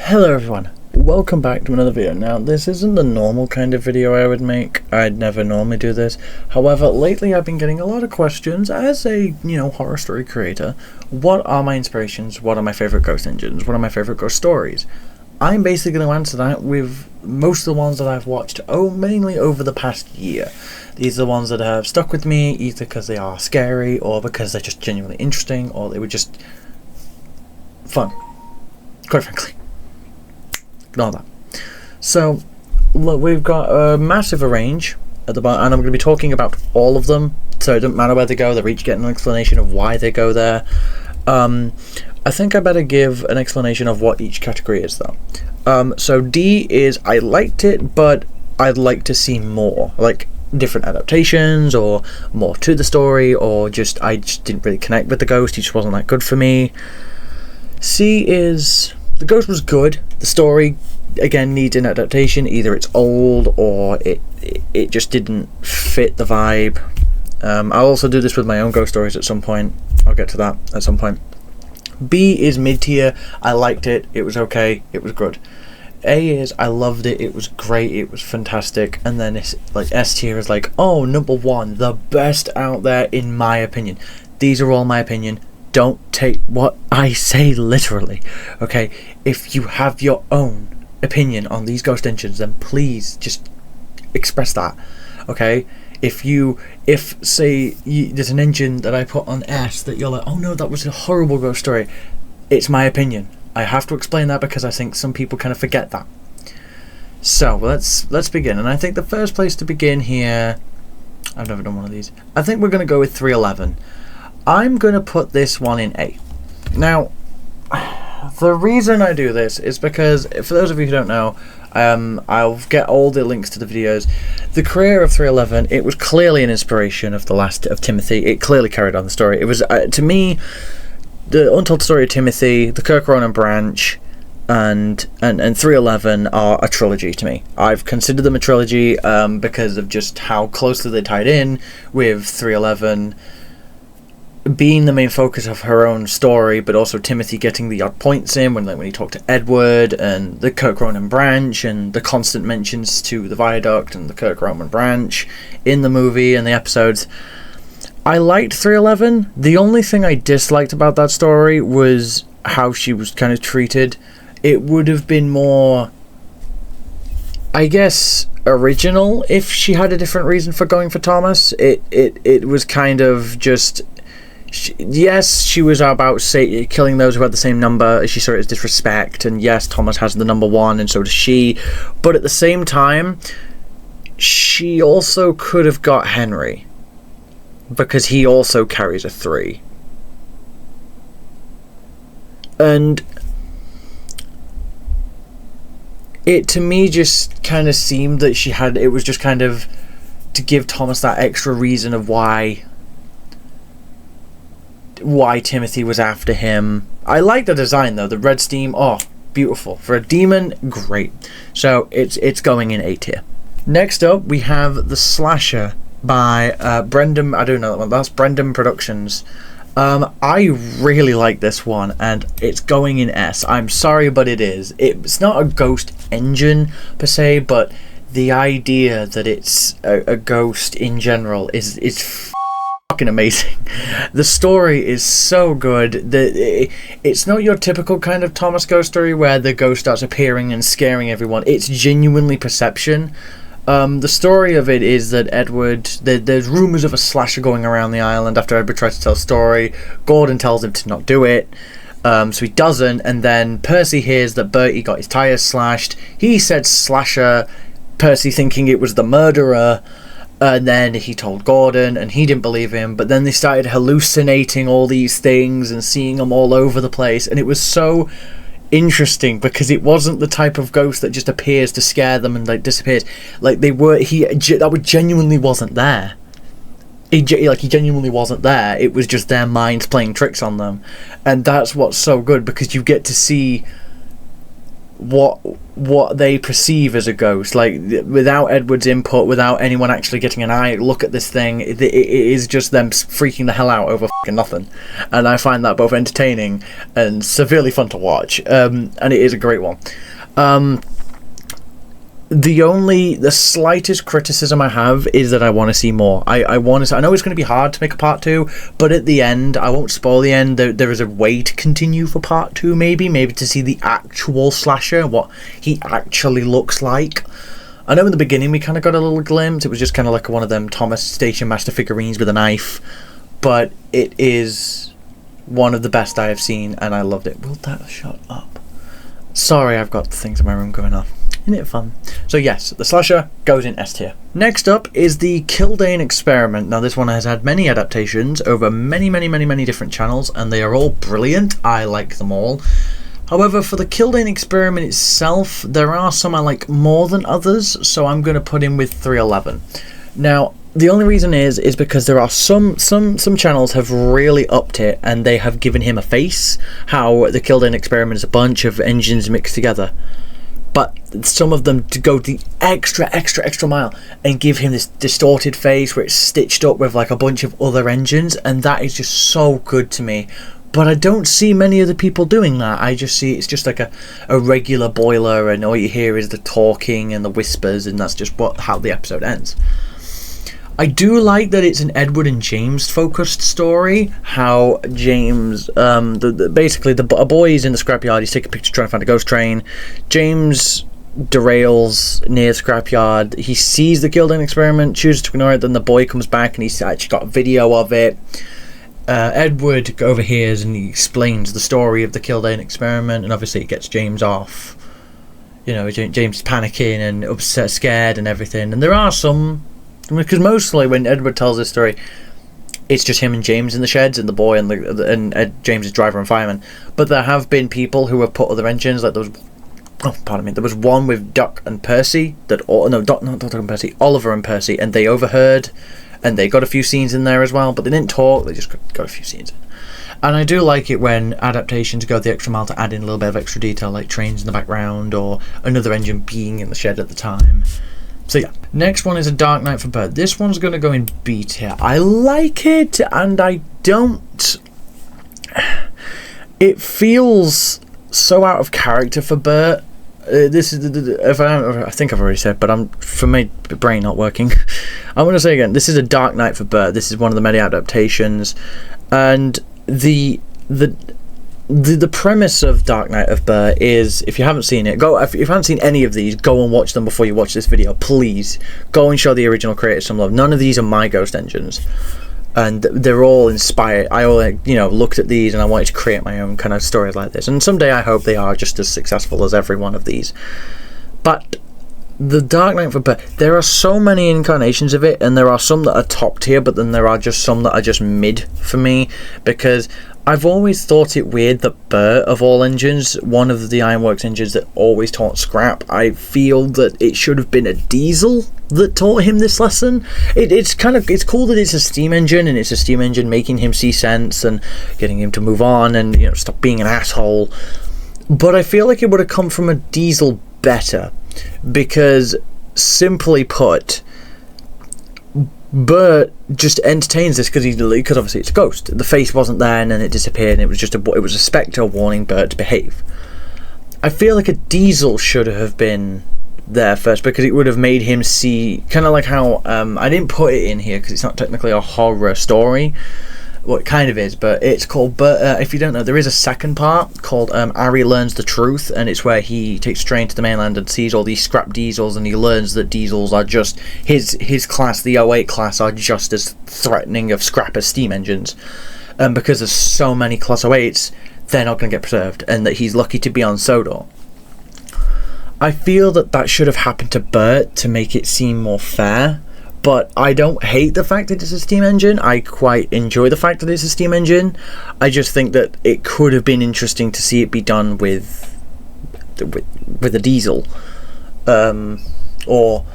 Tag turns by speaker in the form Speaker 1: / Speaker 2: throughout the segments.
Speaker 1: Hello everyone, welcome back to another video. Now this isn't the normal kind of video I would make. I'd never normally do this. However, lately I've been getting a lot of questions as a, horror story creator. What are my inspirations? What are my favorite ghost engines? What are my favorite ghost stories? I'm basically going to answer that with most of the ones that I've watched mainly over the past year. These are the ones that have stuck with me either because they are scary or because they're just genuinely interesting or they were just fun, quite frankly. Ignore that. So, look, we've got a massive range at the bottom, and I'm going to be talking about all of them, so it doesn't matter where they go, they're each getting an explanation of why they go there. I think I better give an explanation of what each category is, though. So D is, I liked it, but I'd like to see more, like different adaptations, or more to the story, or I just didn't really connect with the ghost, he just wasn't that good for me. C is, the ghost was good. The story, again, needs an adaptation. Either it's old or it just didn't fit the vibe. I'll also do this with my own ghost stories at some point. I'll get to that at some point. B is mid-tier. I liked it. It was okay. It was good. A is, I loved it. It was great. It was fantastic. And then it's like S tier is like, oh, number one, the best out there in my opinion. These are all my opinion. Don't take what I say literally, okay? If you have your own opinion on these ghost engines, then please just express that, okay? If say there's an engine that I put on S that you're like, oh no, that was a horrible ghost story, it's my opinion. I have to explain that because I think some people kind of forget that. So let's begin, and I think the first place to begin here, I've never done one of these, I think we're going to go with 311. I'm going to put this one in A. Now, the reason I do this is because, for those of you who don't know, I'll get all the links to the videos. The career of 311, it was clearly an inspiration of the last of Timothy. It clearly carried on the story. It was, to me, the Untold Story of Timothy, the Kirk Ronan branch, and 311 are a trilogy to me. I've considered them a trilogy because of just how closely they tied in with 311 being the main focus of her own story, but also Timothy getting the odd points in when he talked to Edward, and the Kirk Ronan branch, and the constant mentions to the Viaduct and the Kirk Ronan branch in the movie and the episodes. I liked 311. The only thing I disliked about that story was how she was kind of treated. It would have been more, I guess, original if she had a different reason for going for Thomas. It was kind of just, yes, she was about killing those who had the same number. She saw it as disrespect, and yes, Thomas has the number one, and so does she. But at the same time, she also could have got Henry, because he also carries a 3. And it, to me, just kind of seemed that it was just kind of to give Thomas that extra reason of why Timothy was after him. I like the design though, the red steam, oh, beautiful. For a demon, great. So it's going in A tier. Next up, we have The Slasher by Brendan, I don't know that one, that's Brendan Productions. I really like this one, and it's going in S. I'm sorry, but it is. It's not a ghost engine per se, but the idea that it's a ghost in general is fucking amazing. The story is so good. It's not your typical kind of Thomas ghost story where the ghost starts appearing and scaring everyone. It's genuinely perception. The story of it is that Edward, there's rumours of a slasher going around the island after Edward tries to tell a story. Gordon tells him to not do it, so he doesn't, and then Percy hears that Bertie got his tyres slashed. He said slasher, Percy thinking it was the murderer, and then he told Gordon, and he didn't believe him, but then they started hallucinating all these things and seeing them all over the place, and it was so interesting because it wasn't the type of ghost that just appears to scare them and disappears. That genuinely wasn't there. He genuinely wasn't there. It was just their minds playing tricks on them, and that's what's so good, because you get to see what they perceive as a ghost, like without Edward's input, without anyone actually getting an eye look at this thing. It is just them freaking the hell out over fucking nothing, and I find that both entertaining and severely fun to watch. And it is a great one. The slightest criticism I have is that I want to see more. I want to. I know it's going to be hard to make a part 2, but at the end, I won't spoil the end. There is a way to continue for part 2, maybe to see the actual slasher, what he actually looks like. I know in the beginning we kind of got a little glimpse. It was just kind of like one of them Thomas Station Master figurines with a knife, but it is one of the best I have seen, and I loved it. Will that shut up? Sorry, I've got things in my room going on. Isn't it fun? So yes, the slasher goes in S tier. Next up is the Kildane Experiment. Now this one has had many adaptations over many different channels, and they are all brilliant. I like them all. However, for the Kildane Experiment itself, there are some I like more than others, so I'm going to put him with 311. Now, the only reason is because there are some channels have really upped it, and they have given him a face. How the Kildane Experiment is a bunch of engines mixed together. But some of them to go the extra mile and give him this distorted face where it's stitched up with like a bunch of other engines, and that is just so good to me. But I don't see many other people doing that. I just see it's just like a regular boiler, and all you hear is the talking and the whispers, and that's just how the episode ends. I do like that it's an Edward and James focused story. How James, basically a boy is in the scrapyard. He's taking a picture trying to find a ghost train. James derails near the scrapyard. He sees the Kildane Experiment, chooses to ignore it. Then the boy comes back and he's actually got a video of it. Edward overhears and he explains the story of the Kildane Experiment, and obviously it gets James off. You know, James is panicking and upset, scared, and everything. And there are some. Because mostly when Edward tells this story, it's just him and James in the sheds, and the boy and James is driver and fireman. But there have been people who have put other engines, like there was one with Duck and Percy not Duck and Percy, Oliver and Percy, and they overheard, and they got a few scenes in there as well, but they didn't talk, they just got a few scenes in. And I do like it when adaptations go the extra mile to add in a little bit of extra detail, like trains in the background or another engine being in the shed at the time. So yeah, next one is A Dark Night for Bert. This one's going to go in B tier. I like it, and I don't... It feels so out of character for Bert. This is I think I've already said, but for my brain not working. I'm going to say again, this is A Dark Night for Bert. This is one of the many adaptations, and the premise of Dark Night of Bert is, if you haven't seen it, if you haven't seen any of these, go and watch them before you watch this video. Please go and show the original creators some love. None of these are my ghost engines, and they're all inspired. I all looked at these and I wanted to create my own kind of stories like this, and someday I hope they are just as successful as every one of these. But the Dark Night for Bert, there are so many incarnations of it, and there are some that are top tier, but then there are just some that are just mid for me, because I've always thought it weird that Bert, of all engines, one of the Ironworks engines that always taught scrap, I feel that it should have been a diesel that taught him this lesson. It's cool that it's a steam engine, and it's a steam engine making him see sense and getting him to move on and stop being an asshole. But I feel like it would have come from a diesel better, because simply put, Bert just entertains this because obviously it's a ghost. The face wasn't there, and then it disappeared, and it was a spectre warning Bert to behave. I feel like a diesel should have been there first, because it would have made him see, kind of like how I didn't put it in here because it's not technically a horror story. Well, it kind of is, but it's called Bert. If you don't know, there is a second part called Ari Learns the Truth, and it's where he takes a train to the mainland and sees all these scrap diesels, and he learns that diesels are just his class, the 08 class, are just as threatening of scrap as steam engines, because there's so many class 08s, they're not going to get preserved, and that he's lucky to be on Sodor. I feel that should have happened to Bert to make it seem more fair. But I don't hate the fact that it's a steam engine. I quite enjoy the fact that it's a steam engine. I just think that it could have been interesting to see it be done with a diesel, or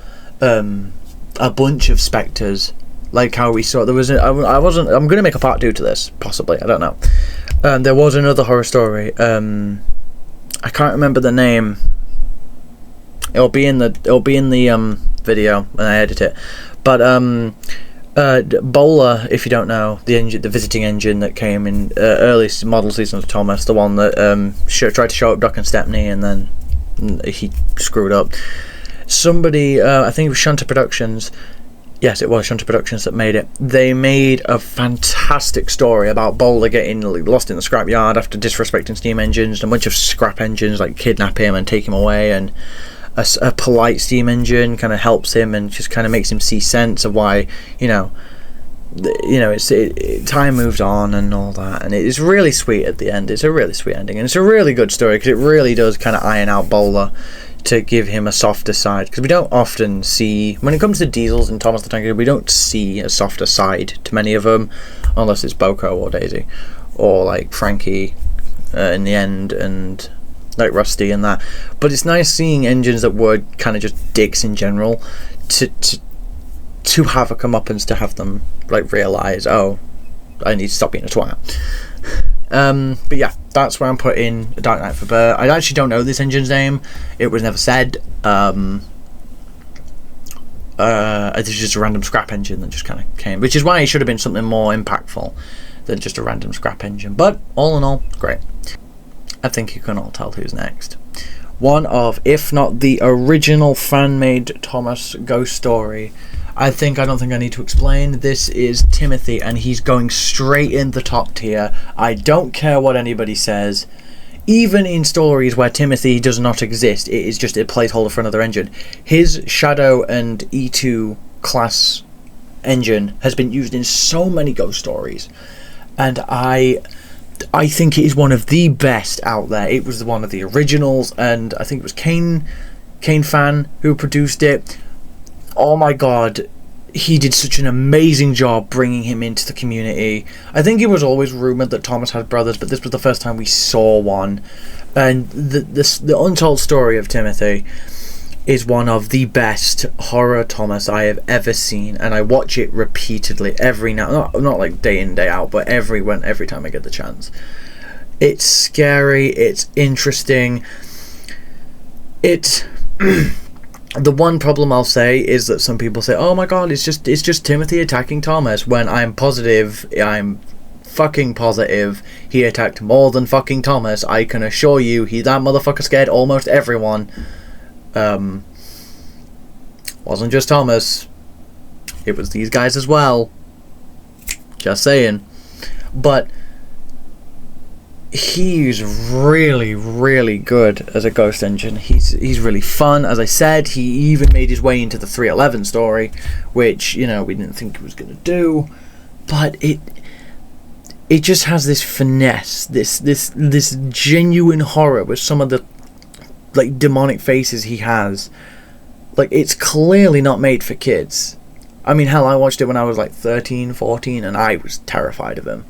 Speaker 1: a bunch of spectres, like how we saw. There was I'm going to make a part 2 to this, possibly. I don't know. There was another horror story. I can't remember the name. It'll be in the video when I edit it. But Bowler, if you don't know, the visiting engine that came in early model seasons of Thomas, the one that tried to show up Doc and Stepney and then he screwed up. Somebody, I think it was Shunter Productions. Yes, it was Shunter Productions that made it. They made a fantastic story about Bowler getting lost in the scrapyard after disrespecting steam engines, and a bunch of scrap engines like kidnap him and take him away, and a polite steam engine kind of helps him and just kind of makes him see sense of why, time moved on and all that, and it's really sweet at the end. It's a really sweet ending, and it's a really good story because it really does kind of iron out Bowler to give him a softer side, because we don't often see, when it comes to diesels in Thomas the Tank Engine, we don't see a softer side to many of them, unless it's Boko or Daisy or like Frankie in the end, and like Rusty and that. But it's nice seeing engines that were kind of just dicks in general to have a comeuppance, to have them like realise, oh, I need to stop being a twat. But yeah, that's where I'm putting Dark Knight for Burr. I actually don't know this engine's name. It was never said. It's just a random scrap engine that just kind of came, which is why it should have been something more impactful than just a random scrap engine. But all in all, great. I think you can all tell who's next. One of, if not the original fan-made Thomas ghost story. I don't think I need to explain. This is Timothy, and he's going straight in the top tier. I don't care what anybody says. Even in stories where Timothy does not exist, it is just a placeholder for another engine. His Shadow and E2 class engine has been used in so many ghost stories, and I think it is one of the best out there. It was one of the originals, and I think it was Kane Fan who produced it. Oh my god, he did such an amazing job bringing him into the community. I think it was always rumoured that Thomas had brothers, but this was the first time we saw one. And the untold story of Timothy is one of the best horror Thomas I have ever seen, and I watch it repeatedly every now, not like day in day out, but every time I get the chance. It's scary, it's interesting, it's the one problem I'll say is that some people say, oh my god, it's just Timothy attacking Thomas, when I'm fucking positive he attacked more than fucking Thomas. I can assure you, that motherfucker scared almost everyone. Wasn't just Thomas, it was these guys as well, just saying. But he's really, really good as a ghost engine. He's really fun. As I said, he even made his way into the 311 story, which, we didn't think he was going to do, but it just has this finesse, this genuine horror with some of the like demonic faces he has. Like, it's clearly not made for kids. I mean, hell, I watched it when I was like 13, 14, and I was terrified of him.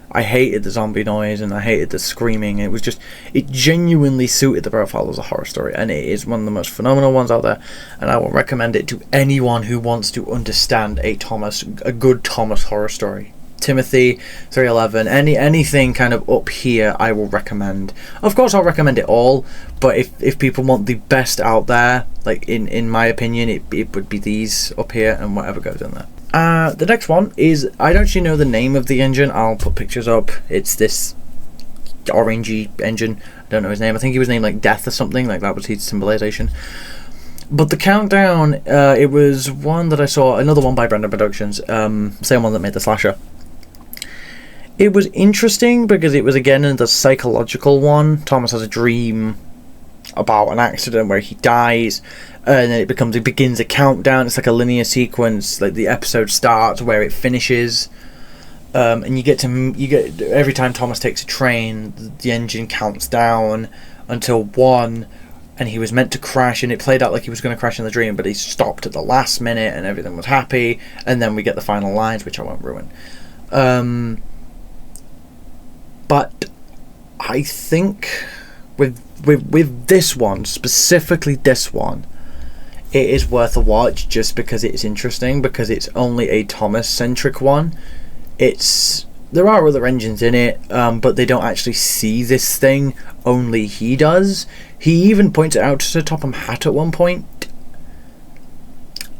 Speaker 1: I hated the zombie noise and I hated the screaming. It genuinely suited the profile as a horror story, and it is one of the most phenomenal ones out there, and I will recommend it to anyone who wants to understand a good Thomas horror story. Timothy, 311, anything kind of up here I will recommend. Of course I'll recommend it all, but if people want the best out there, like in my opinion, it would be these up here and whatever goes in there. The next one is, I don't actually know the name of the engine. I'll put pictures up. It's this orangey engine. I don't know his name. I think he was named like Death or something, like that was his symbolization. But the countdown, it was one that I saw, another one by Brandon Productions, same one that made the Slasher. It was interesting because it was again another psychological one. Thomas has a dream about an accident where he dies, and then it begins a countdown. It's like a linear sequence, like the episode starts where it finishes, and you get every time Thomas takes a train, the engine counts down until 1, and he was meant to crash, and it played out like he was going to crash in the dream, but he stopped at the last minute and everything was happy, and then we get the final lines, which I won't ruin. But I think with this one, specifically this one, it is worth a watch just because it's interesting, because it's only a Thomas-centric one. It's there are other engines in it, but they don't actually see this thing. Only he does. He even points it out to Sir Topham Hatt at one point,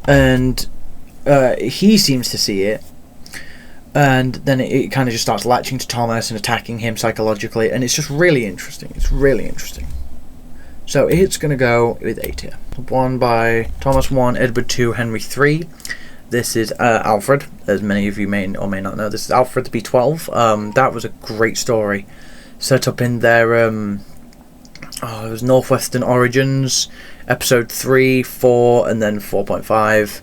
Speaker 1: and he seems to see it. And then it kind of just starts latching to Thomas and attacking him psychologically, and it's just really interesting. It's really interesting. So it's going to go with A tier. 1 by Thomas 1, Edward 2, Henry 3. This is Alfred, as many of you may or may not know. This is Alfred the B-12. That was a great story. Set up in their, it was Northwestern Origins, episode 3, 4, and then 4.5.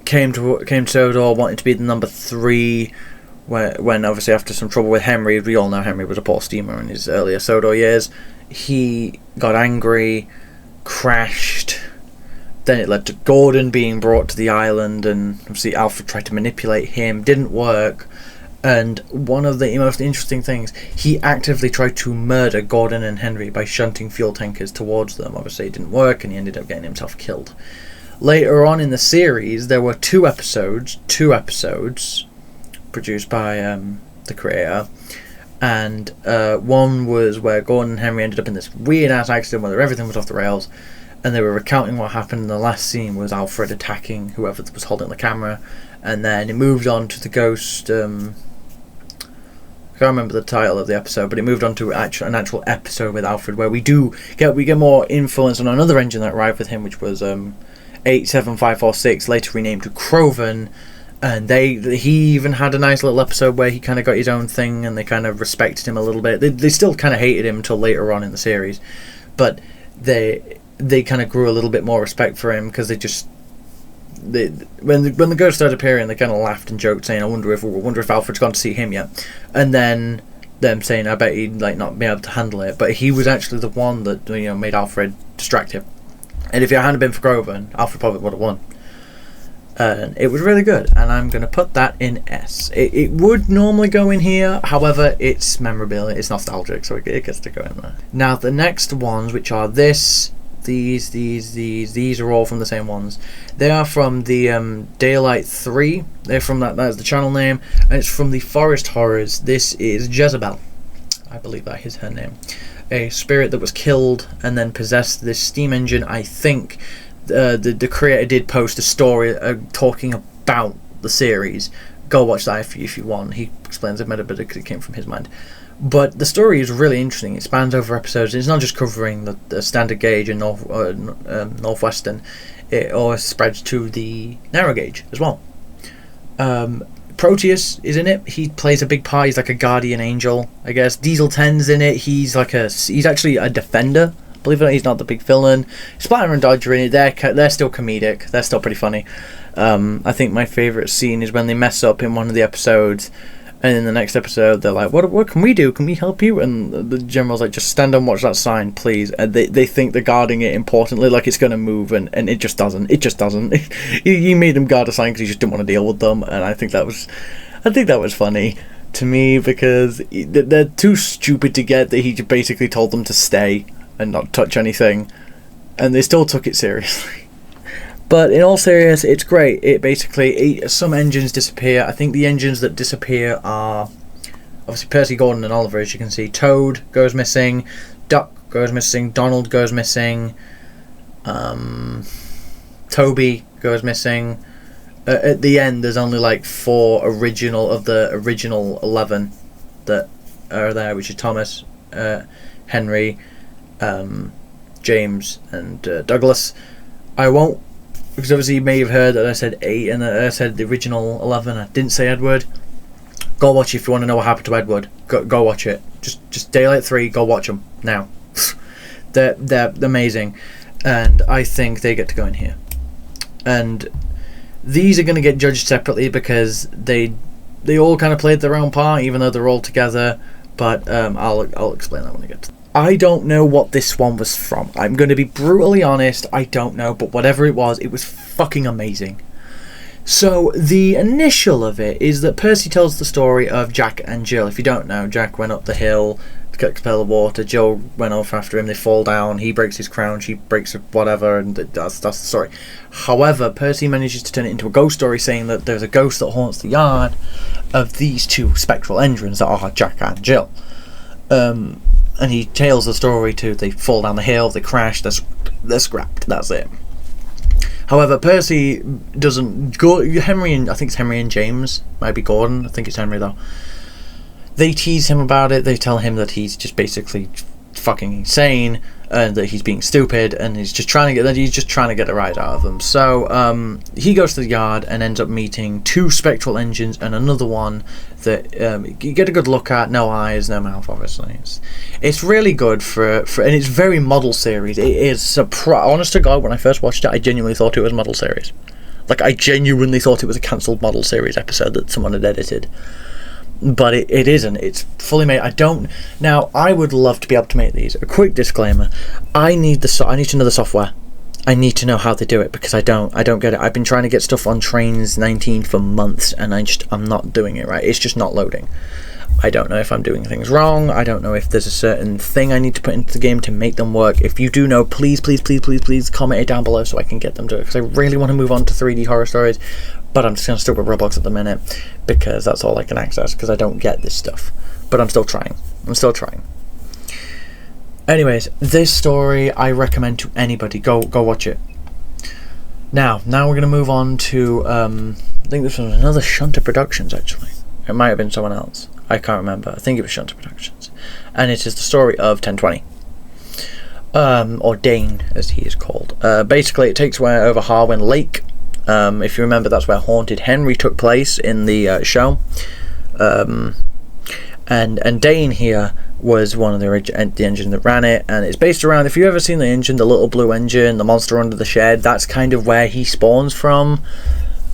Speaker 1: Came to Sodor, wanted to be the number 3, when obviously after some trouble with Henry, we all know Henry was a poor steamer in his earlier Sodor years, he got angry, crashed. Then it led to Gordon being brought to the island, and obviously Alfred tried to manipulate him, didn't work. And one of the most interesting things, he actively tried to murder Gordon and Henry by shunting fuel tankers towards them. Obviously it didn't work, and he ended up getting himself killed. Later on in the series, there were two episodes produced by the creator, and one was where Gordon and Henry ended up in this weird-ass accident where everything was off the rails, and they were recounting what happened, and the last scene was Alfred attacking whoever was holding the camera, and then it moved on to the ghost... I can't remember the title of the episode, but it moved on to an actual episode with Alfred where we get more influence on another engine that arrived with him, which was 87546, later renamed to Croven, and he even had a nice little episode where he kind of got his own thing, and they kind of respected him a little bit. They still kind of hated him until later on in the series, but they kind of grew a little bit more respect for him, because when the ghost started appearing, they kind of laughed and joked, saying, I wonder if Alfred's gone to see him yet. And then them saying, I bet he'd not be able to handle it. But he was actually the one that made Alfred distract him. And if it hadn't been for Groven, Alfred probably would have won. And it was really good, and I'm going to put that in S. It would normally go in here, however, it's memorabilia, it's nostalgic, so it gets to go in there. Now, the next ones, which are these are all from the same ones. They are from the Daylight 3. They're from that's the channel name, and it's from the Forest Horrors. This is Jezebel. I believe that is her name. A spirit that was killed and then possessed this steam engine. I think the creator did post a story talking about the series. Go watch that if you want. He explains it better, but it came from his mind. But the story is really interesting. It spans over episodes. It's not just covering the standard gauge and Northwestern. It always spreads to the narrow gauge as well. Proteus is in it. He plays a big part. He's like a guardian angel, I guess. Diesel 10's in it. He's actually a defender. Believe it or not, he's not the big villain. Splatter and Dodge are in it. They're still comedic. They're still pretty funny. I think my favourite scene is when they mess up in one of the episodes, and in the next episode they're like, what can we do? Can we help you? And the general's like, just stand and watch that sign, please. And they think they're guarding it importantly, like it's going to move, and it just doesn't. It just doesn't. You made them guard a sign because you just didn't want to deal with them, and I think that was funny to me, because they're too stupid to get that he basically told them to stay and not touch anything, and they still took it seriously. But in all seriousness, it's great. It basically, some engines disappear. I think the engines that disappear are obviously Percy, Gordon and Oliver, as you can see. Toad goes missing, Duck goes missing, Donald goes missing, Toby goes missing. At the end there's only like 4 of the original 11 that are there, which is Thomas, Henry, James and Douglas. I won't, because obviously you may have heard that I said 8 and that I said the original 11. I didn't say Edward. Go watch it if you want to know what happened to Edward. Go watch it. Just Daylight 3. Go watch them now. they're amazing, and I think they get to go in here. And these are going to get judged separately because they all kind of played their own part, even though they're all together. But I'll explain that when I get to. I don't know what this one was from. I'm going to be brutally honest, I don't know, but whatever it was fucking amazing. So, the initial of it is that Percy tells the story of Jack and Jill. If you don't know, Jack went up the hill, to expel the water. Jill went off after him. They fall down. He breaks his crown. She breaks whatever, and that's the story. However, Percy manages to turn it into a ghost story, saying that there's a ghost that haunts the yard of these two spectral engines that are Jack and Jill. And he tells the story to they fall down the hill, they crash, they're scrapped. That's it. However, Percy doesn't go. Henry and I think it's Henry and James, might be Gordon. I think it's Henry though. They tease him about it. They tell him that he's just basically fucking insane and that he's being stupid, and he's just trying to get a rise out of them. So he goes to the yard and ends up meeting two spectral engines and another one that you get a good look at. No eyes, no mouth, obviously. It's really good for and it's very model series. It is honest to God, when I first watched it, I genuinely thought it was model series. Like, I genuinely thought it was a cancelled model series episode that someone had edited. But it isn't. It's fully made. Now, I would love to be able to make these. A quick disclaimer: I need to know the software. I need to know how they do it, because I don't get it. I've been trying to get stuff on Trains 19 for months, and I'm not doing it right. It's just not loading. I don't know if I'm doing things wrong. I don't know if there's a certain thing I need to put into the game to make them work. If you do know, please comment it down below so I can get them to it, because I really want to move on to 3D horror stories. But I'm just going to stick with Roblox at the minute, because that's all I can access, because I don't get this stuff. But I'm still trying. Anyways, this story I recommend to anybody. Go watch it. Now we're going to move on to, I think this was another Shunter Productions, actually. It might have been someone else. I can't remember. I think it was Shunter Productions. And it is the story of 1020. Or Dane, as he is called. Basically, it takes away over Harwin Lake. If you remember, that's where Haunted Henry took place in the show. And Dane here was one of the engine that ran it, and it's based around, if you've ever seen the engine, the little blue engine, the monster under the shed, that's kind of where he spawns from.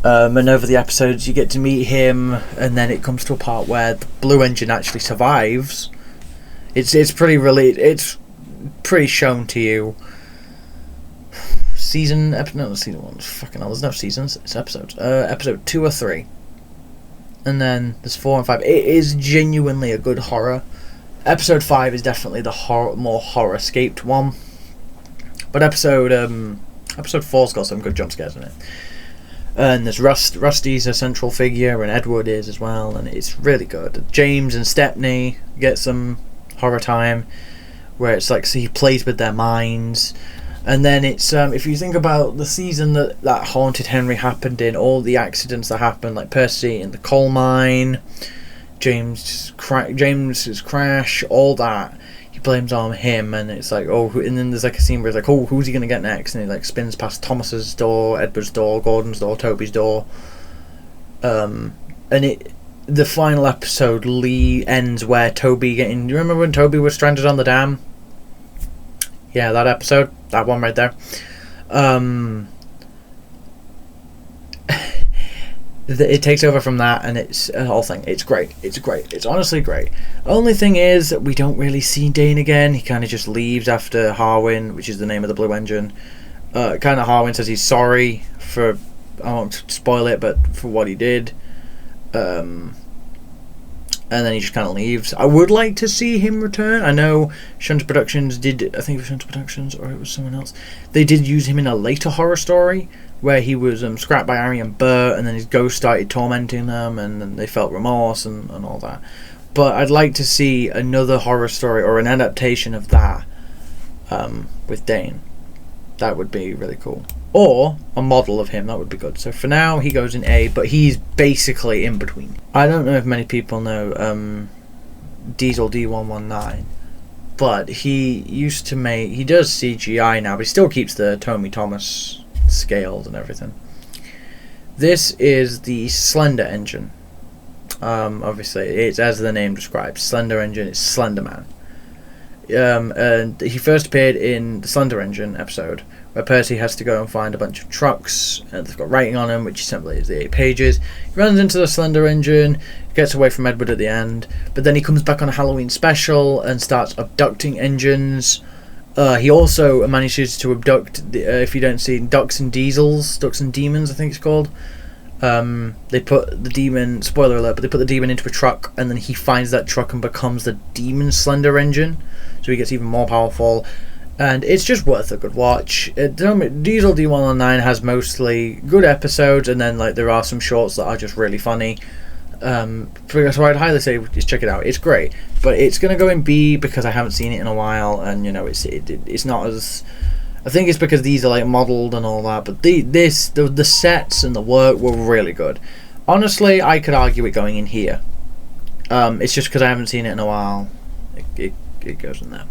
Speaker 1: And over the episodes you get to meet him, and then it comes to a part where the blue engine actually survives. It's pretty shown to you. Season 1. Fucking hell, there's no seasons. It's episodes. Episode 2 or 3, and then there's 4 and 5. It is genuinely a good horror. Episode 5 is definitely the more horror-scaped one, but episode 4's got some good jump scares in it. And there's Rusty's a central figure, and Edward is as well, and it's really good. James and Stepney get some horror time, where it's like, so he plays with their minds. And then it's if you think about the season that Haunted Henry happened in, all the accidents that happened, like Percy in the coal mine, James's crash, all that, he blames on him, and it's like, oh, and then there's like a scene where it's like, oh, who's he gonna get next? And he like spins past Thomas's door, Edward's door, Gordon's door, Toby's door, and the final episode ends where Toby do you remember when Toby was stranded on the dam? Yeah, that episode, that one right there. It takes over from that, and it's a whole thing. It's great. It's honestly great. The only thing is that we don't really see Dane again. He kind of just leaves after Harwin, which is the name of the blue engine. Kind of Harwin says he's sorry for, I won't spoil it, but for what he did. And then he just kind of leaves. I would like to see him return. I know Shunter Productions did, I think it was Shunter Productions, or it was someone else. They did use him in a later horror story, where he was scrapped by Harry and Bert, and then his ghost started tormenting them, and then they felt remorse and all that. But I'd like to see another horror story, or an adaptation of that, with Dane. That would be really cool. Or a model of him, that would be good. So for now, he goes in A, but he's basically in between. I don't know if many people know Diesel D119, but he does CGI now, but he still keeps the Tommy Thomas scales and everything. This is the Slender engine. Obviously, it's as the name describes, Slender engine, it's Slender Man. And he first appeared in the Slender Engine episode, where Percy has to go and find a bunch of trucks, and they've got writing on them, which simply is the 8 pages. He runs into the Slender Engine, gets away from Edward at the end, but then he comes back on a Halloween special and starts abducting engines. He also manages to abduct, if you don't see, Ducks and Demons, I think it's called. They put the demon, spoiler alert, but they put the demon into a truck, and then he finds that truck and becomes the demon Slender engine, so he gets even more powerful, and it's just worth a good watch. Diesel D109 has mostly good episodes, and then like there are some shorts that are just really funny. So I'd highly say just check it out. It's great, but it's gonna go in B because I haven't seen it in a while, and you know it's not as. I think it's because these are like modelled and all that, but the sets and the work were really good. Honestly, I could argue it going in here. It's just because I haven't seen it in a while. It goes in there.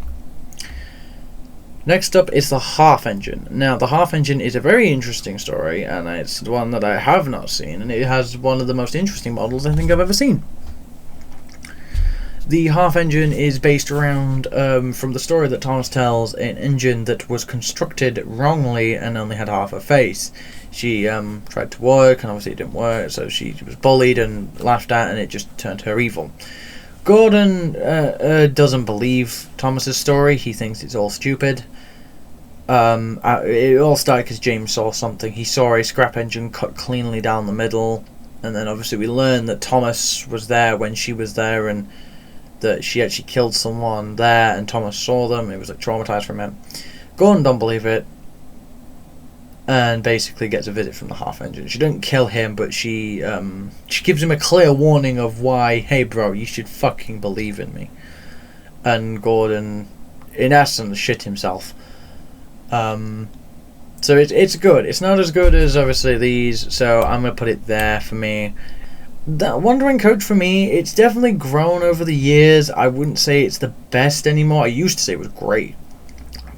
Speaker 1: Next up is the Half Engine. Now, the Half Engine is a very interesting story, and it's one that I have not seen, and it has one of the most interesting models I think I've ever seen. The Half Engine is based around, from the story that Thomas tells, an engine that was constructed wrongly and only had half a face. She tried to work, and obviously it didn't work, so she was bullied and laughed at, and it just turned her evil. Gordon doesn't believe Thomas's story. He thinks it's all stupid. It all started because James saw something. He saw a scrap engine cut cleanly down the middle, and then obviously we learned that Thomas was there when she was there, and that she actually killed someone there, and Thomas saw them. It was like traumatized from him. Gordon don't believe it, and basically gets a visit from the Half Engine. She doesn't kill him, but she gives him a clear warning of why, hey bro, you should fucking believe in me. And Gordon, in essence, shit himself. So it's good. It's not as good as obviously these, so I'm gonna put it there for me. That Wandering Coach for me, it's definitely grown over the years. I wouldn't say it's the best anymore. I used to say it was great,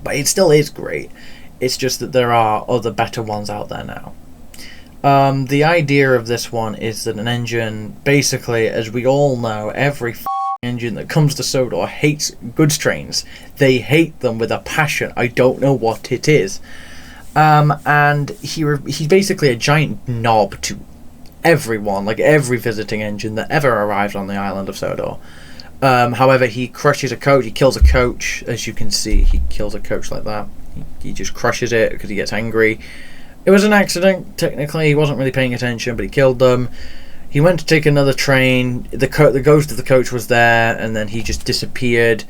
Speaker 1: but it still is great. It's just that there are other better ones out there now. The idea of this one is that an engine, basically, as we all know, every engine that comes to Sodor hates goods trains. They hate them with a passion. I don't know what it is. And he's basically a giant knob to everyone, like every visiting engine that ever arrived on the island of Sodor. However, he crushes a coach. He kills a coach, as you can see. He kills a coach like that. He just crushes it because he gets angry. It was an accident, technically. He wasn't really paying attention, but he killed them. He went to take another train. The ghost of the coach was there, and then he just disappeared.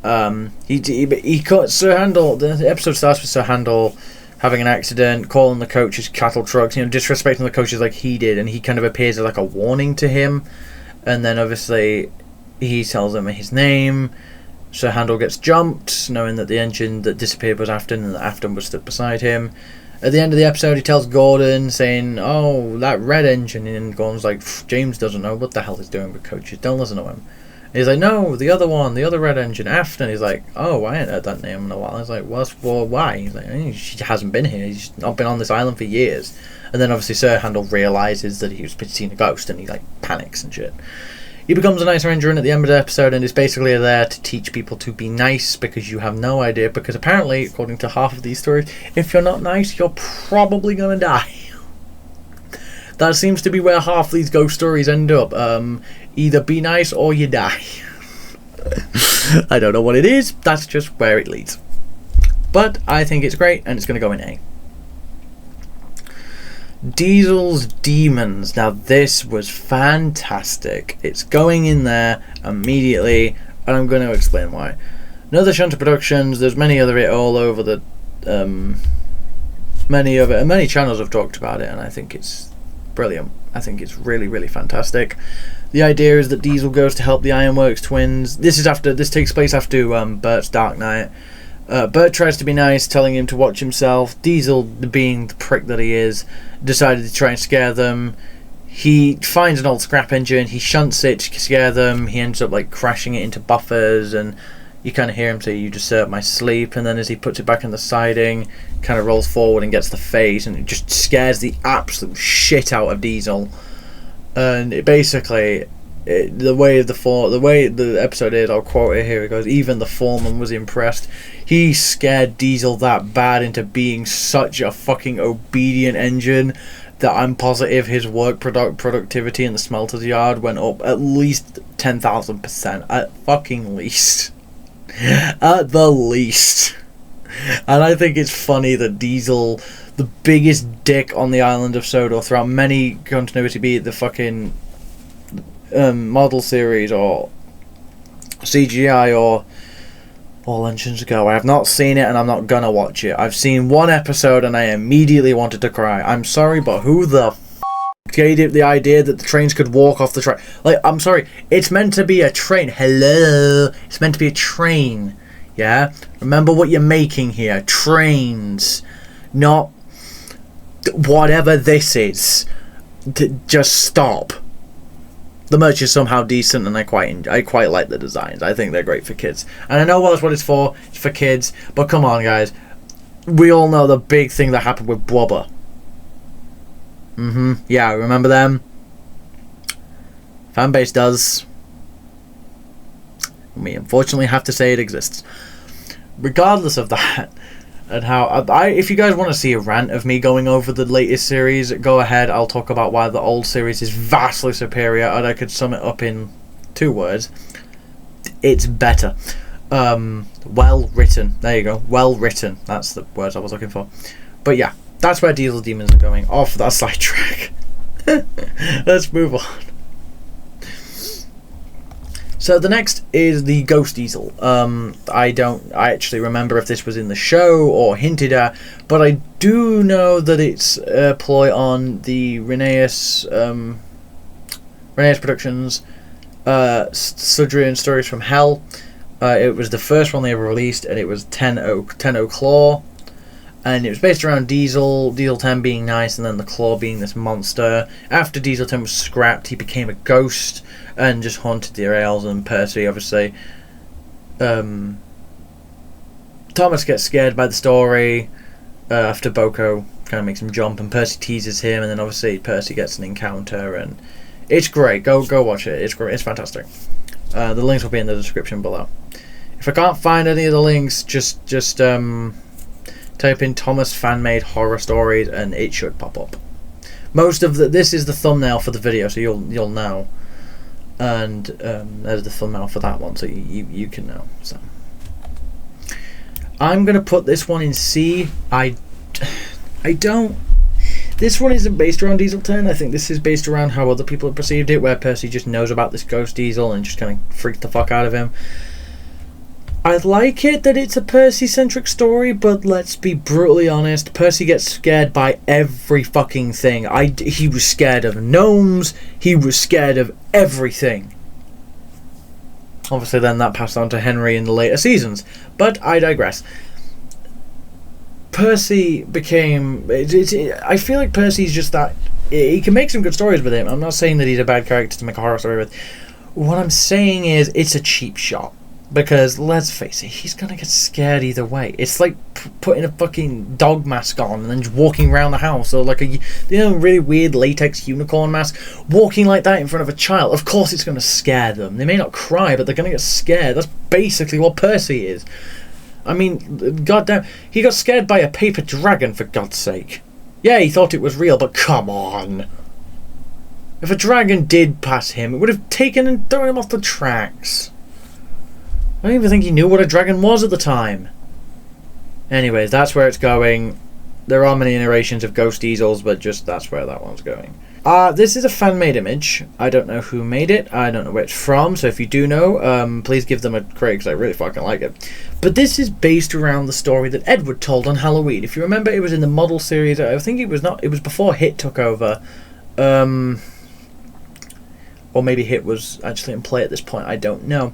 Speaker 1: He caught Sir Handel. The episode starts with Sir Handel having an accident, calling the coaches cattle trucks, disrespecting the coaches like he did, and he kind of appears as like a warning to him. And then obviously he tells him his name. Sir Handel gets jumped, knowing that the engine that disappeared was Afton, and that Afton was stood beside him. At the end of the episode, he tells Gordon, saying, "Oh, that red engine," and Gordon's like, "James doesn't know what the hell he's doing with coaches, don't listen to him." And he's like, "No, the other one, the other red engine, Afton." He's like, "Oh, I ain't heard that name in a while." He's like, "Well, why?" He's like, "She hasn't been here, she's not been on this island for years." And then obviously Sir Handel realises that he was seeing a ghost, and he like panics and shit. He becomes a nice ranger at the end of the episode, and is basically there to teach people to be nice, because you have no idea, because apparently, according to half of these stories, if you're not nice, you're probably gonna die. That seems to be where half these ghost stories end up. Either be nice or you die. I don't know what it is, that's just where it leads. But I think it's great, and it's gonna go in A. Diesel's Demons. Now this was fantastic. It's going in there immediately, and I'm going to explain why. Another Shunter Productions. There's many other it all over the many channels have talked about it, and I think it's brilliant. I think it's really, really fantastic. The idea is that Diesel goes to help the Ironworks twins. This takes place after Bert's Dark Night. Bert tries to be nice, telling him to watch himself. Diesel, being the prick that he is, decided to try and scare them. He finds an old scrap engine, he shunts it to scare them. He ends up like crashing it into buffers, and you kind of hear him say, "You disturb my sleep." And then as he puts it back in the siding, kind of rolls forward and gets the face, and it just scares the absolute shit out of Diesel. And it basically, the way the episode is, I'll quote it here. It goes, "Even the foreman was impressed. He scared Diesel that bad into being such a fucking obedient engine that I'm positive his work productivity in the smelter's yard went up at least 10,000%. At fucking least. At the least." And I think it's funny that Diesel the biggest dick on the island of Sodor throughout many continuity, be it the fucking model series or CGI or All Engines Go. I have not seen it and I'm not gonna watch it. I've seen one episode and I immediately wanted to cry. I'm sorry, but who the gave it the idea that the trains could walk off the track? Like, I'm sorry, it's meant to be a train. Hello, it's meant to be a train. Yeah, remember what you're making here. Trains, not whatever this is. Just stop. The merch is somehow decent, and I quite like the designs. I think they're great for kids, and I know that's what it's for. It's for kids, but come on, guys. We all know the big thing that happened with Blubber. Yeah, remember them? Fanbase does. We unfortunately have to say it exists. Regardless of that, and how if you guys want to see a rant of me going over the latest series, go ahead. I'll talk about why the old series is vastly superior, and I could sum it up in 2 words. It's better. Well written. There you go. Well written. That's the words I was looking for. But yeah, that's where Diesel Demons are going. Off that sidetrack. Let's move on. So the next is the Ghost Diesel. I actually remember if this was in the show or hinted at, but I do know that it's a ploy on the Rheneas Productions Sudrian Stories from Hell. It was the first one they ever released, and it was 10-0 Claw. And it was based around Diesel 10 being nice, and then the Claw being this monster. After Diesel 10 was scrapped, he became a ghost and just haunted the rails. And Percy, obviously, Thomas gets scared by the story after Boko kind of makes him jump, and Percy teases him, and then obviously Percy gets an encounter, and it's great. Go watch it. It's great. It's fantastic. The links will be in the description below. If I can't find any of the links, just type in Thomas fan-made horror stories and it should pop up. Most of this is the thumbnail for the video, so you'll know. And there's the thumbnail for that one, so you can know. So I'm gonna put this one in C. I don't. This one isn't based around Diesel 10. I think this is based around how other people have perceived it, where Percy just knows about this ghost Diesel and just kind of freaked the fuck out of him. I like it that it's a Percy-centric story, but let's be brutally honest. Percy gets scared by every fucking thing. He was scared of gnomes. He was scared of everything. Obviously, then that passed on to Henry in the later seasons. But I digress. Percy became... I feel like Percy's just that... He can make some good stories with him. I'm not saying that he's a bad character to make a horror story with. What I'm saying is, it's a cheap shot. Because, let's face it, he's going to get scared either way. It's like putting a fucking dog mask on and then just walking around the house. Or like a really weird latex unicorn mask. Walking like that in front of a child. Of course it's going to scare them. They may not cry, but they're going to get scared. That's basically what Percy is. I mean, goddamn. He got scared by a paper dragon, for God's sake. Yeah, he thought it was real, but come on. If a dragon did pass him, it would have taken and thrown him off the tracks. I don't even think he knew what a dragon was at the time. Anyways, that's where it's going. There are many iterations of Ghost Diesels, but just that's where that one's going. This is a fan-made image. I don't know who made it. I don't know where it's from, so if you do know, please give them a credit, because I really fucking like it. But this is based around the story that Edward told on Halloween. If you remember, it was in the model series. I think it was not. It was before Hit took over. Or maybe Hit was actually in play at this point. I don't know.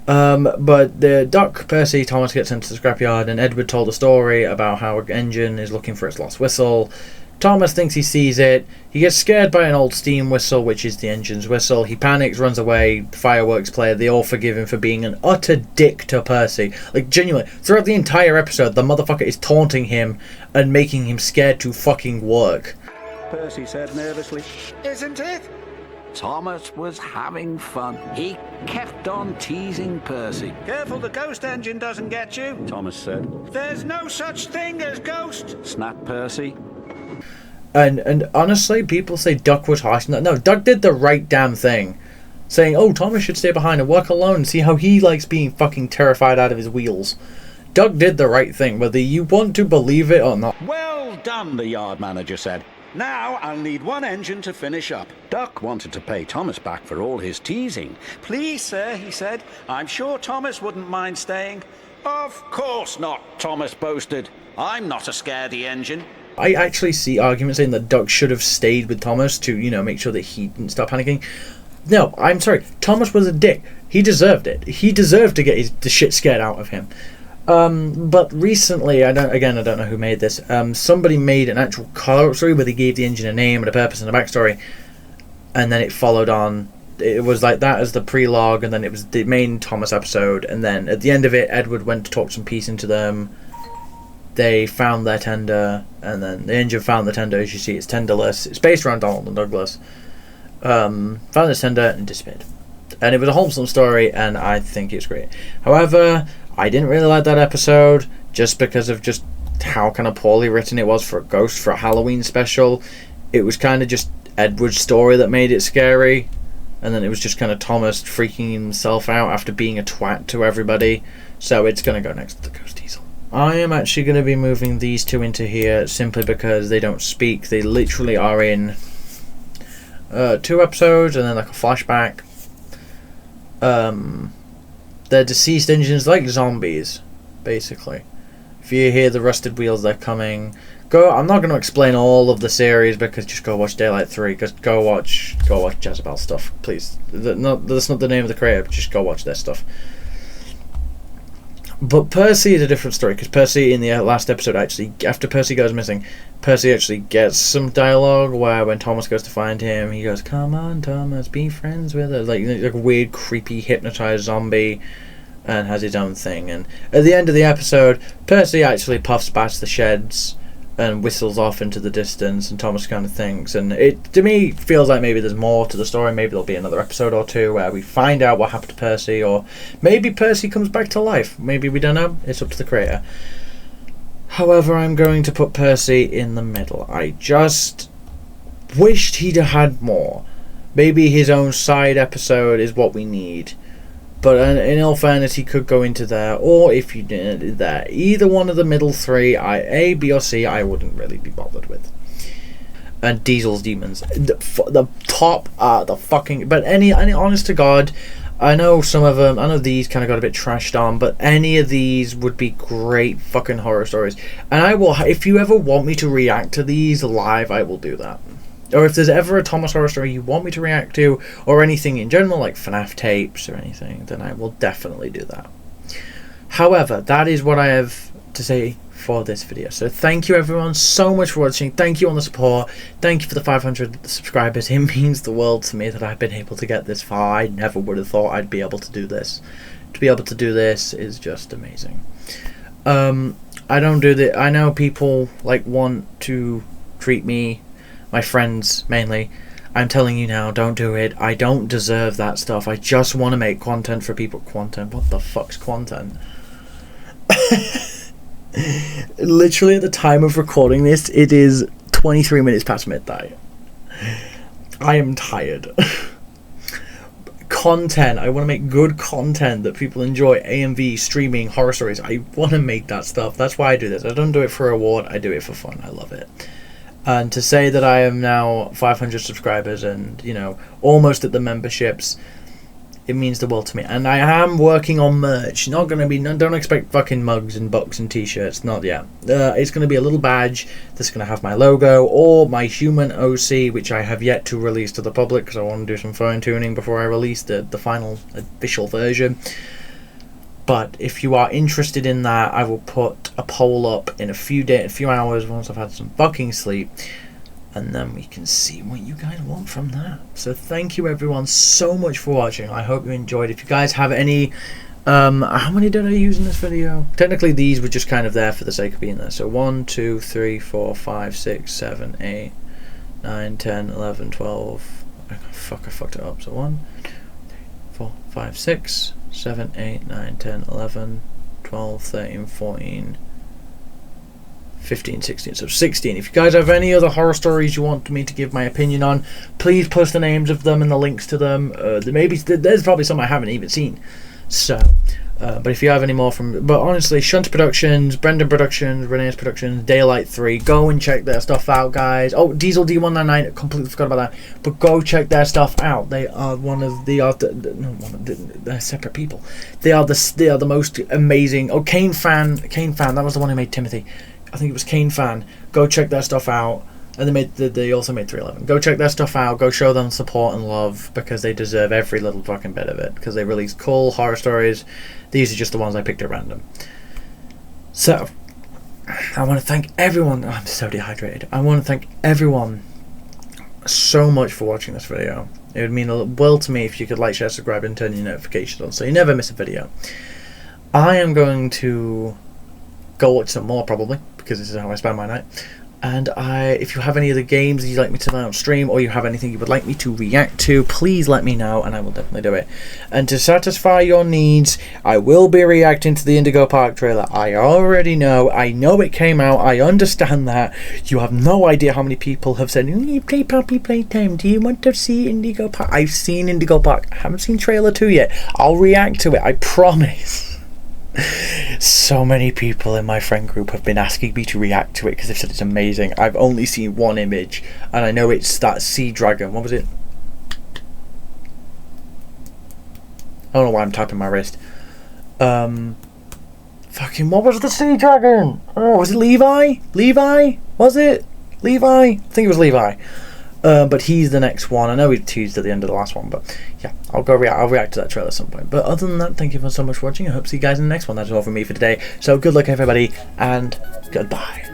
Speaker 1: But the Doc, Percy, Thomas gets into the scrapyard, and Edward told a story about how an engine is looking for its lost whistle. Thomas thinks he sees it. He gets scared by an old steam whistle, which is the engine's whistle. He panics, runs away. Fireworks play. They all forgive him for being an utter dick to Percy. Like, genuinely, throughout the entire episode, the motherfucker is taunting him and making him scared to fucking work.
Speaker 2: Percy said nervously, "Isn't it?" Thomas was having fun. He kept on teasing Percy. "Careful the ghost engine doesn't get you," Thomas said. "There's no such thing as ghost," snapped Percy.
Speaker 1: And honestly, people say Duck was harsh. No, Duck did the right damn thing. Saying, oh, Thomas should stay behind and work alone and see how he likes being fucking terrified out of his wheels. Duck did the right thing, whether you want to believe it or not.
Speaker 2: "Well done, the yard manager said. Now I'll need one engine to finish up. Duck wanted to pay Thomas back for all his teasing. Please, sir, he said. I'm sure Thomas wouldn't mind staying. Of course not, Thomas boasted. I'm not a scaredy engine.
Speaker 1: I actually see arguments saying that Duck should have stayed with Thomas to, you know, make sure that he didn't start panicking. No, I'm sorry. Thomas was a dick. He deserved it. He deserved to get the shit scared out of him. But recently, I don't know who made this. Somebody made an actual call-out story where they gave the engine a name and a purpose and a backstory, and then it followed on. It was like that as the prelogue, and then it was the main Thomas episode, and then at the end of it, Edward went to talk some peace into them. They found their tender, and then the engine found the tender. As you see, it's tenderless. It's based around Donald and Douglas. Found the tender and disappeared. And it was a wholesome story, and I think it's great. However, I didn't really like that episode just because of just how kind of poorly written it was for a Ghost for a Halloween special. It was kind of just Edward's story that made it scary, and then it was just kind of Thomas freaking himself out after being a twat to everybody. So it's going to go next to the Ghost Diesel. I am actually going to be moving these two into here simply because they don't speak. They literally are in 2 episodes and then like a flashback. They're deceased engines like zombies, basically. If you hear the rusted wheels, they're coming. I'm not going to explain all of the series because just go watch Daylight 3. Just go watch Jezebel stuff, please. That's not the name of the creator. But just go watch their stuff. But Percy is a different story because Percy in the last episode actually, after Percy goes missing, Percy actually gets some dialogue where when Thomas goes to find him, he goes, "Come on, Thomas, be friends with us." Like a weird, creepy, hypnotized zombie, and has his own thing. And at the end of the episode, Percy actually puffs past the sheds and whistles off into the distance, and Thomas kind of thinks. And it, to me, feels like maybe there's more to the story. Maybe there'll be another episode or 2 where we find out what happened to Percy, or maybe Percy comes back to life. Maybe we don't know. It's up to the creator. However, I'm going to put Percy in the middle. I just wished he'd had more. Maybe his own side episode is what we need. But in all fairness, he could go into there, or if you did there, either one of the middle 3, A, B, or C, I wouldn't really be bothered with. And Diesel's Demons, the top are the fucking. But any honest to God, I know some of them. I know these kind of got a bit trashed on, but any of these would be great fucking horror stories. And I will, if you ever want me to react to these live, I will do that. Or if there's ever a Thomas horror story you want me to react to, or anything in general, like FNAF tapes or anything, then I will definitely do that. However, that is what I have to say for this video. So thank you everyone so much for watching. Thank you on the support. Thank you for the 500 subscribers. It means the world to me that I've been able to get this far. I never would have thought I'd be able to do this. To be able to do this is just amazing. I don't do that. I know people want to treat me, my friends mainly. I'm telling you now, don't do it. I don't deserve that stuff. I just want to make content for people. Content? What the fuck's content? Literally at the time of recording this, it is 23 minutes past midnight. I am tired. Content. I want to make good content that people enjoy. AMV, streaming, horror stories. I want to make that stuff. That's why I do this. I don't do it for a reward. I do it for fun. I love it. And to say that I am now 500 subscribers and, almost at the memberships, it means the world to me. And I am working on merch. Not going to be, don't expect fucking mugs and bucks and t-shirts. Not yet. It's going to be a little badge that's going to have my logo or my human OC, which I have yet to release to the public because I want to do some fine tuning before I release the final official version. But if you are interested in that, I will put a poll up in a few hours once I've had some fucking sleep, and then we can see what you guys want from that. So thank you everyone so much for watching. I hope you enjoyed. If you guys have any, how many did I use in this video? Technically these were just kind of there for the sake of being there. So 1, 2, 3, 4, 5, 6, 7, 8, 9, 10, 11, 12. Fuck, I fucked it up. So 1, 2, 3, 4, 5, 6, 7, 8, 9, 10, 11, 12, 13, 14, 15, 16. So 16. If you guys have any other horror stories you want me to give my opinion on, please post the names of them and the links to them. There's probably some I haven't even seen. So, But if you have any more but honestly, Shunt Productions, Brendan Productions, Renee's Productions, Daylight 3, go and check their stuff out, guys. Oh, Diesel D199, I completely forgot about that. But go check their stuff out. They're separate people. They are the most amazing. Oh, Kane Fan, that was the one who made Timothy. I think it was Kane Fan. Go check their stuff out. And they also made 311. Go check their stuff out. Go show them support and love, because they deserve every little fucking bit of it. Because they release cool horror stories. These are just the ones I picked at random. So, I want to thank everyone. Oh, I'm so dehydrated. I want to thank everyone so much for watching this video. It would mean a world to me if you could like, share, subscribe, and turn your notifications on so you never miss a video. I am going to go watch some more, probably, because this is how I spend my night. And if you have any other games that you'd like me to play on stream, or you have anything you would like me to react to, please let me know and I will definitely do it. And to satisfy your needs, I will be reacting to the Indigo Park trailer. I already know. I know it came out. I understand that. You have no idea how many people have said, you play Poppy Playtime. Do you want to see Indigo Park? I've seen Indigo Park. I haven't seen trailer 2 yet. I'll react to it. I promise. So many people in my friend group have been asking me to react to it because they've said it's amazing. I've only seen one image, and I know it's that sea dragon. What was it? I don't know why I'm tapping my wrist. Fucking, what was the sea dragon? Oh, was it Levi? Levi? Was it? Levi? I think it was Levi. But he's the next one. I know we teased at the end of the last one, but yeah, I'll react to that trailer at some point. But other than that, thank you so much for watching. I hope to see you guys in the next one. That's all from me for today. So good luck, everybody, and goodbye.